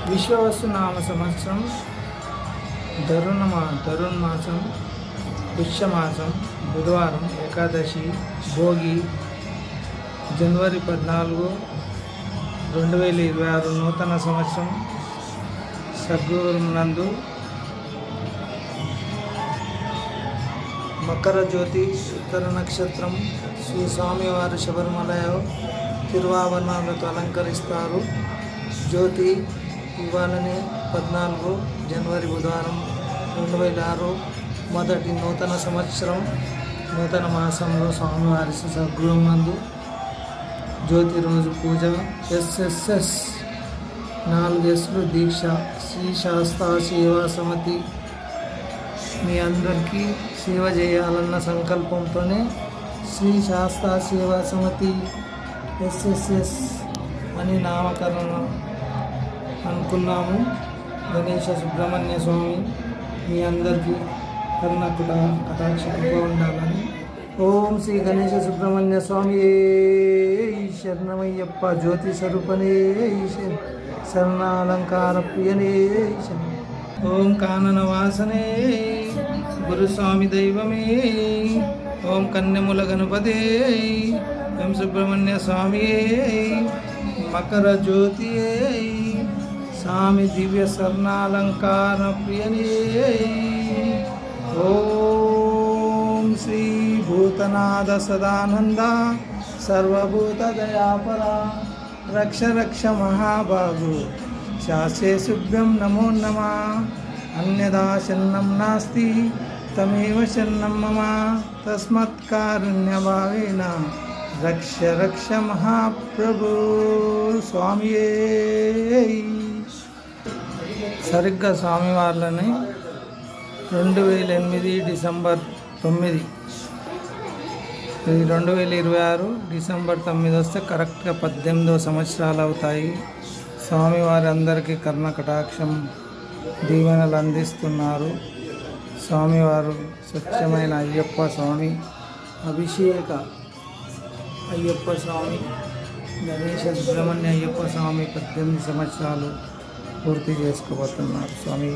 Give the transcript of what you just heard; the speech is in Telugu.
విశ్వవసునామ సంవత్సరం ధనుర్మాసం పుష్యమాసం బుధవారం ఏకాదశి భోగి జనవరి 14, 2026 నూతన సంవత్సరం సద్గురునందు మకర జ్యోతి ఉత్తర నక్షత్రం శ్రీ స్వామివారి శబరిమల తిరువాభరణాలతో అలంకరిస్తారు. జ్యోతి ఇవాళనే 14 జనవరి బుధవారం 2026 మొదటి నూతన సంవత్సరం నూతన మాసంలో స్వామివారి సద్గృహం నందు జ్యోతి రోజు పూజ ఎస్ఎస్ఎస్ 4S దీక్ష శ్రీ శాస్తా సేవా సమితి మీ అందరికీ సేవ చేయాలన్న సంకల్పంతోనే శ్రీ శాస్తా సేవా సమితి ఎస్ఎస్ఎస్ అని నామకరణం అనుకున్నాము. గణేశ సుబ్రహ్మణ్య స్వామి మీ అందరికీ కటాక్షంగా ఉండాలని. ఓం శ్రీ గణేశ సుబ్రహ్మణ్య స్వామి శరణమయ్యప్ప. జ్యోతి స్వరూపనే శరణాలంకార ప్రియనే ఓం కానన వాసనే గురుస్వామి దైవమే. ఓం కన్యముల గణపతే ఓం సుబ్రహ్మణ్య స్వామియే మకర జ్యోతియే స్వామి దివ్య స్వర్ణాలంకార ప్రియనే. ఓం శ్రీ భూతనాథ సదానంద సర్వభూత దయాపర రక్ష రక్ష మహాబాహు శాస్త్రే శుభ్యం నమో నమః. అన్యదా శరణం నాస్తి తమేవ శరణం మమ తస్మత్ కారుణ్యభావేన రక్ష రక్ష మహాప్రభు స్వామియే. సరిగ్గా స్వామివార్లని 2008 డిసెంబర్ 9 ఇది 2026 డిసెంబర్ 9 వస్తే కరెక్ట్గా 18వ సంవత్సరాలు అవుతాయి. స్వామివారి అందరికీ కటాక్షం దీవెనలు అందిస్తున్నారు. స్వామివారు స్వచ్ఛమైన అయ్యప్ప స్వామి అభిషేక అయ్యప్ప స్వామి గణేశ సుబ్రహ్మణ్య అయ్యప్ప స్వామి 18 సంవత్సరాలు పూర్తి చేసుకోబోతున్నారు. స్వామి